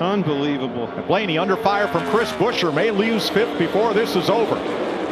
Unbelievable. Blaney under fire from Chris Buescher, may lose fifth before this is over.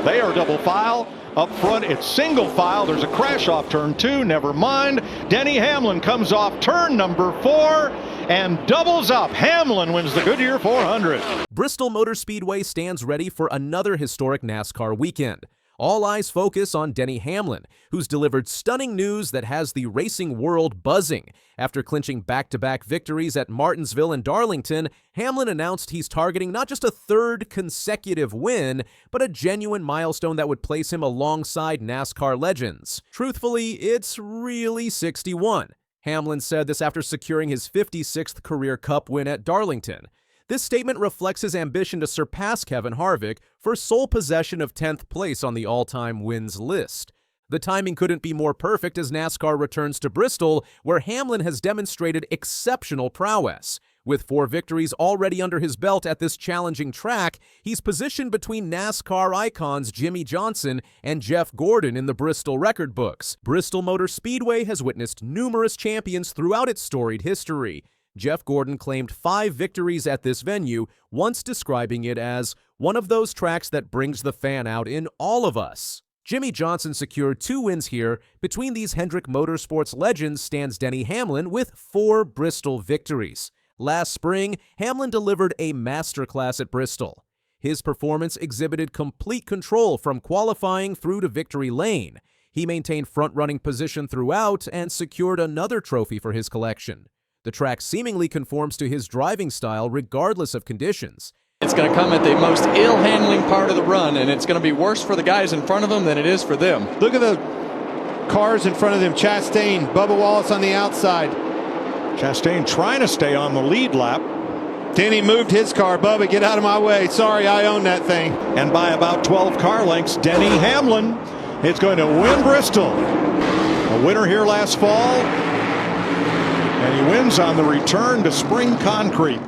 They are double file. Up front, it's single file. There's a crash off turn 2. Never mind. Denny Hamlin comes off turn number 4 and doubles up. Hamlin wins the Goodyear 400. Bristol Motor Speedway stands ready for another historic NASCAR weekend. All eyes focus on Denny Hamlin, who's delivered stunning news that has the racing world buzzing. After clinching back-to-back victories at Martinsville and Darlington, Hamlin announced he's targeting not just a third consecutive win, but a genuine milestone that would place him alongside NASCAR legends. Truthfully, it's really 61. Hamlin said this after securing his 56th career Cup win at Darlington. This statement reflects his ambition to surpass Kevin Harvick for sole possession of 10th place on the all-time wins list. The timing couldn't be more perfect as NASCAR returns to Bristol, where Hamlin has demonstrated exceptional prowess. With 4 victories already under his belt at this challenging track, he's positioned between NASCAR icons Jimmie Johnson and Jeff Gordon in the Bristol record books. Bristol Motor Speedway has witnessed numerous champions throughout its storied history. Jeff Gordon claimed 5 victories at this venue, once describing it as one of those tracks that brings the fan out in all of us. Jimmie Johnson secured 2 wins here. Between these Hendrick Motorsports legends stands Denny Hamlin with 4 Bristol victories. Last spring, Hamlin delivered a masterclass at Bristol. His performance exhibited complete control from qualifying through to victory lane. He maintained front-running position throughout and secured another trophy for his collection. The track seemingly conforms to his driving style regardless of conditions. It's going to come at the most ill-handling part of the run, and it's going to be worse for the guys in front of them than it is for them. Look at the cars in front of them. Chastain, Bubba Wallace on the outside. Chastain trying to stay on the lead lap. Denny moved his car. Bubba, get out of my way. Sorry, I own that thing. And by about 12 car lengths, Denny Hamlin is going to win Bristol. A winner here last fall. And he wins on the return to spring concrete.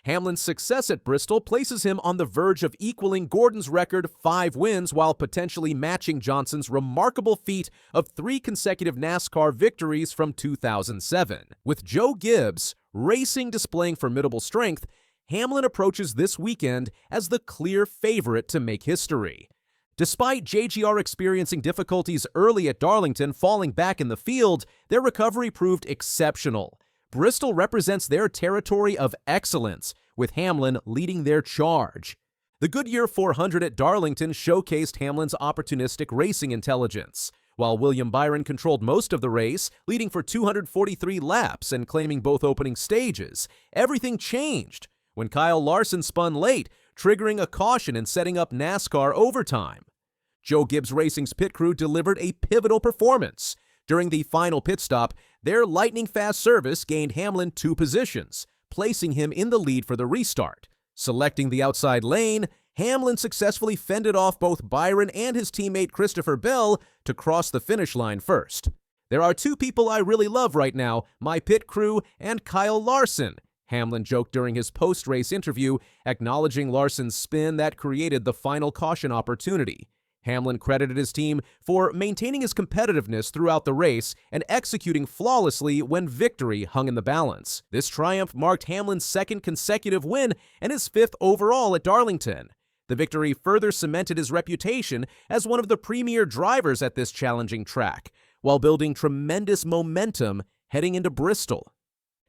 Hamlin's success at Bristol places him on the verge of equaling Gordon's record 5 wins while potentially matching Johnson's remarkable feat of 3 consecutive NASCAR victories from 2007. With Joe Gibbs racing displaying formidable strength, Hamlin approaches this weekend as the clear favorite to make history. Despite JGR experiencing difficulties early at Darlington falling back in the field, their recovery proved exceptional. Bristol represents their territory of excellence, with Hamlin leading their charge. The Goodyear 400 at Darlington showcased Hamlin's opportunistic racing intelligence. While William Byron controlled most of the race, leading for 243 laps and claiming both opening stages, everything changed when Kyle Larson spun late, triggering a caution and setting up NASCAR overtime. Joe Gibbs Racing's pit crew delivered a pivotal performance. During the final pit stop, their lightning-fast service gained Hamlin 2 positions, placing him in the lead for the restart. Selecting the outside lane, Hamlin successfully fended off both Byron and his teammate Christopher Bell to cross the finish line first. "There are 2 people I really love right now, my pit crew and Kyle Larson," Hamlin joked during his post-race interview, acknowledging Larson's spin that created the final caution opportunity. Hamlin credited his team for maintaining his competitiveness throughout the race and executing flawlessly when victory hung in the balance. This triumph marked Hamlin's 2nd consecutive win and his 5th overall at Darlington. The victory further cemented his reputation as one of the premier drivers at this challenging track, while building tremendous momentum heading into Bristol.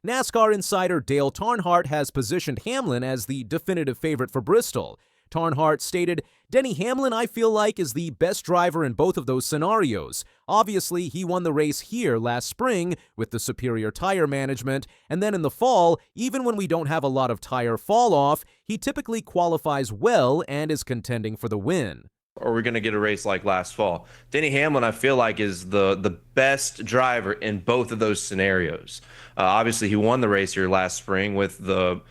NASCAR insider Dale Earnhardt has positioned Hamlin as the definitive favorite for Bristol. Earnhardt stated, "Denny Hamlin, I feel like, is the best driver in both of those scenarios. Obviously, he won the race here last spring with the superior tire management, and then in the fall, even when we don't have a lot of tire fall off, he typically qualifies well and is contending for the win." Or we're going to get a race like last fall. Denny Hamlin, I feel like, is the best driver in both of those scenarios. Obviously, he won the race here last spring with the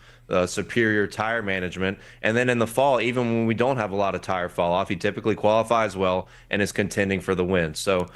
superior tire management. And then in the fall, even when we don't have a lot of tire fall off, he typically qualifies well and is contending for the win. So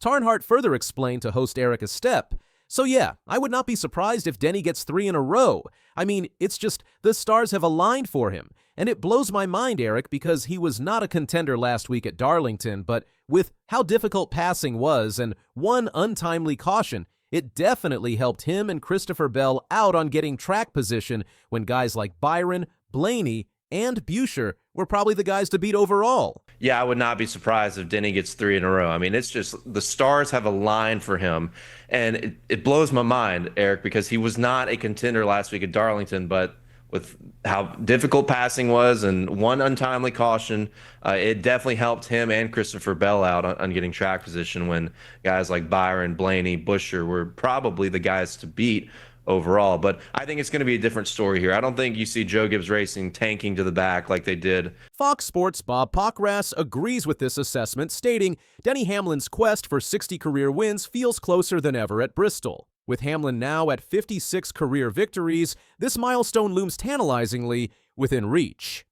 Earnhardt further explained to host Eric Estep, "So yeah, I would not be surprised if Denny gets 3 in a row. I mean, it's just the stars have aligned for him. And it blows my mind, Eric, because he was not a contender last week at Darlington, but with how difficult passing was and one untimely caution, It definitely helped him and Christopher Bell out on getting track position when guys like Byron, Blaney, and Buescher were probably the guys to beat overall. Yeah, I would not be surprised if Denny gets 3 in a row. I mean, it's just the stars have aligned for him. And it blows my mind, Eric, because he was not a contender last week at Darlington, but with how difficult passing was and one untimely caution, it definitely helped him and Christopher Bell out on getting track position when guys like Byron, Blaney, Buescher were probably the guys to beat overall. But I think it's going to be a different story here. I don't think you see Joe Gibbs Racing tanking to the back like they did. Fox Sports' Bob Pockrass agrees with this assessment, stating Denny Hamlin's quest for 60 career wins feels closer than ever at Bristol. With Hamlin now at 56 career victories, this milestone looms tantalizingly within reach.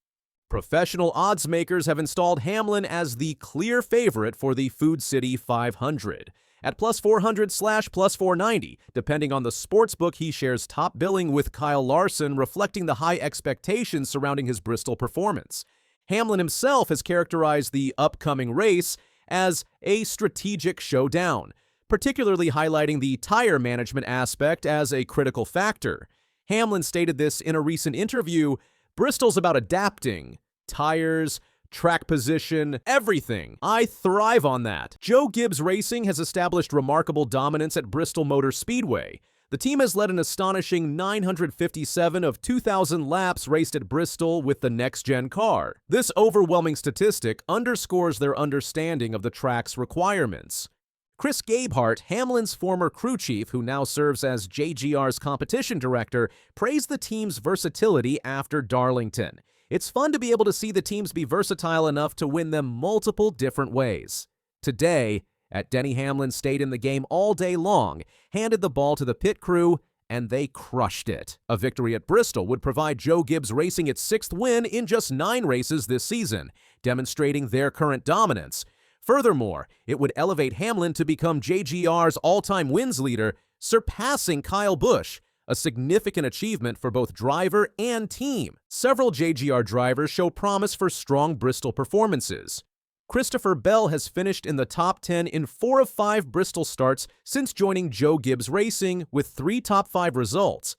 Professional odds makers have installed Hamlin as the clear favorite for the Food City 500. At plus 400/plus 490, depending on the sportsbook, he shares top billing with Kyle Larson, reflecting the high expectations surrounding his Bristol performance. Hamlin himself has characterized the upcoming race as a strategic showdown, particularly highlighting the tire management aspect as a critical factor. Hamlin stated this in a recent interview: "Bristol's about adapting. Tires, track position, everything. I thrive on that." Joe Gibbs Racing has established remarkable dominance at Bristol Motor Speedway. The team has led an astonishing 957 of 2,000 laps raced at Bristol with the next-gen car. This overwhelming statistic underscores their understanding of the track's requirements. Chris Gabehart, Hamlin's former crew chief, who now serves as JGR's competition director, praised the team's versatility after Darlington. "It's fun to be able to see the teams be versatile enough to win them multiple different ways." Today, at Denny Hamlin stayed in the game all day long, handed the ball to the pit crew, and they crushed it. A victory at Bristol would provide Joe Gibbs Racing its 6th win in just 9 races this season, demonstrating their current dominance. Furthermore, it would elevate Hamlin to become JGR's all-time wins leader, surpassing Kyle Busch, a significant achievement for both driver and team. Several JGR drivers show promise for strong Bristol performances. Christopher Bell has finished in the top 10 in 4 of 5 Bristol starts since joining Joe Gibbs Racing, with 3 top 5 results.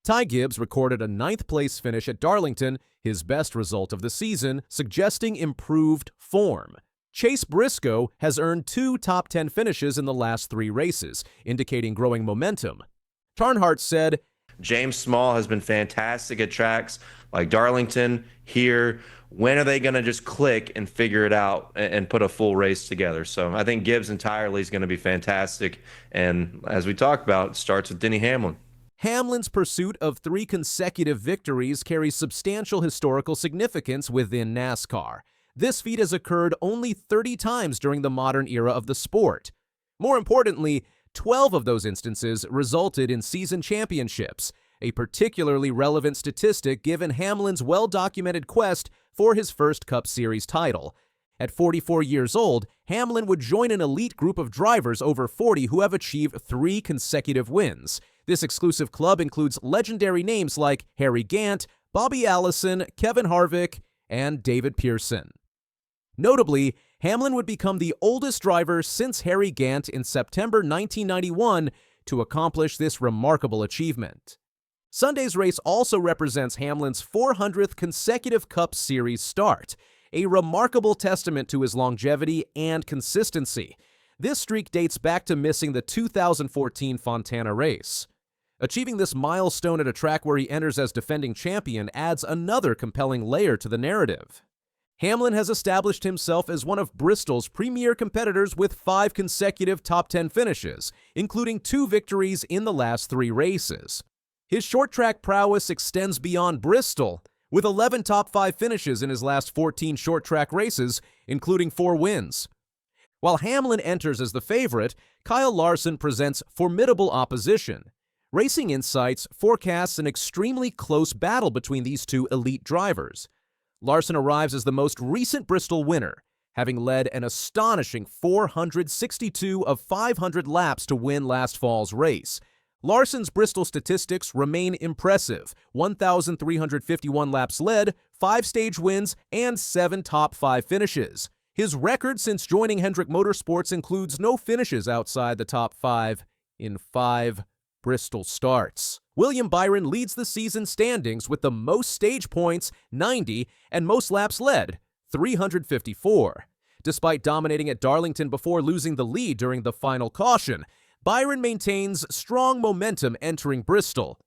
Ty Gibbs recorded a 9th-place finish at Darlington, his best result of the season, suggesting improved form. Chase Briscoe has earned 2 top 10 finishes in the last 3 races, indicating growing momentum. Tarnhart said, James Small has been fantastic at tracks like Darlington. Here, when are they going to just click and figure it out and put a full race together? So I think Gibbs entirely is going to be fantastic. And as we talked about, it starts with Denny Hamlin. Hamlin's pursuit of 3 consecutive victories carries substantial historical significance within NASCAR. This feat has occurred only 30 times during the modern era of the sport. More importantly, 12 of those instances resulted in season championships, a particularly relevant statistic given Hamlin's well-documented quest for his first Cup Series title. At 44 years old, Hamlin would join an elite group of drivers over 40 who have achieved 3 consecutive wins. This exclusive club includes legendary names like Harry Gant, Bobby Allison, Kevin Harvick, and David Pearson. Notably, Hamlin would become the oldest driver since Harry Gant in September 1991 to accomplish this remarkable achievement. Sunday's race also represents Hamlin's 400th consecutive Cup Series start, a remarkable testament to his longevity and consistency. This streak dates back to missing the 2014 Fontana race. Achieving this milestone at a track where he enters as defending champion adds another compelling layer to the narrative. Hamlin has established himself as one of Bristol's premier competitors with 5 consecutive top 10 finishes, including 2 victories in the last 3 races. His short-track prowess extends beyond Bristol, with 11 top 5 finishes in his last 14 short-track races, including 4 wins. While Hamlin enters as the favorite, Kyle Larson presents formidable opposition. Racing Insights forecasts an extremely close battle between these 2 elite drivers. Larson arrives as the most recent Bristol winner, having led an astonishing 462 of 500 laps to win last fall's race. Larson's Bristol statistics remain impressive: 1,351 laps led, 5 stage wins, and 7 top 5 finishes. His record since joining Hendrick Motorsports includes no finishes outside the top 5 in 5 Bristol starts. William Byron leads the season standings with the most stage points, 90, and most laps led, 354. Despite dominating at Darlington before losing the lead during the final caution, Byron maintains strong momentum entering Bristol.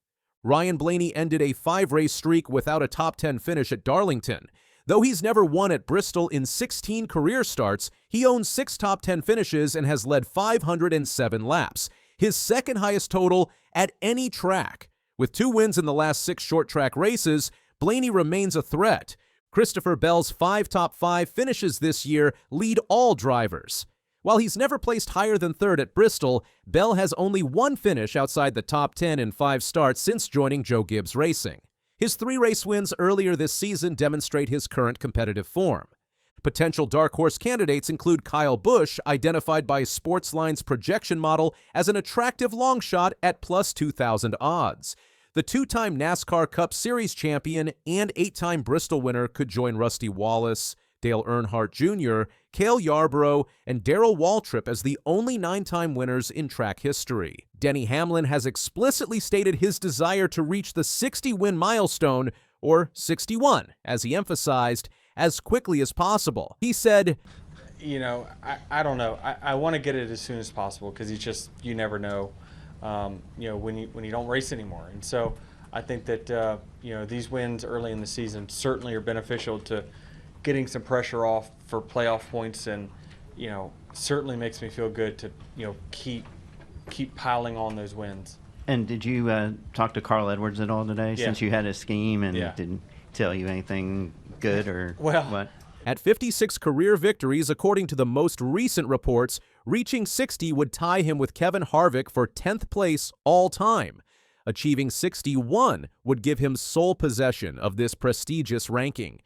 Ryan Blaney ended a 5-race streak without a top 10 finish at Darlington. Though he's never won at Bristol in 16 career starts, he owns 6 top 10 finishes and has led 507 laps, his second highest total at any track. With 2 wins in the last 6 short track races, Blaney remains a threat. Christopher Bell's 5 top 5 finishes this year lead all drivers. While he's never placed higher than 3rd at Bristol, Bell has only 1 finish outside the top 10 in 5 starts since joining Joe Gibbs Racing. His 3 race wins earlier this season demonstrate his current competitive form. Potential dark horse candidates include Kyle Busch, identified by Sportsline's projection model as an attractive long shot at plus 2,000 odds. The 2-time NASCAR Cup Series champion and 8-time Bristol winner could join Rusty Wallace, Dale Earnhardt Jr., Cale Yarborough, and Darrell Waltrip as the only 9-time winners in track history. Denny Hamlin has explicitly stated his desire to reach the 60-win milestone, or 61, as he emphasized, as quickly as possible. He said, you know, I don't know. I want to get it as soon as possible because it's just, you never know, you know, when you don't race anymore. And so I think that, you know, these wins early in the season certainly are beneficial to getting some pressure off for playoff points, and, you know, certainly makes me feel good to, you know, keep piling on those wins. And did you talk to Carl Edwards at all today, since you had a scheme, and didn't tell you anything good or what? At 56 career victories, according to the most recent reports, reaching 60 would tie him with Kevin Harvick for 10th place all time. Achieving 61 would give him sole possession of this prestigious ranking.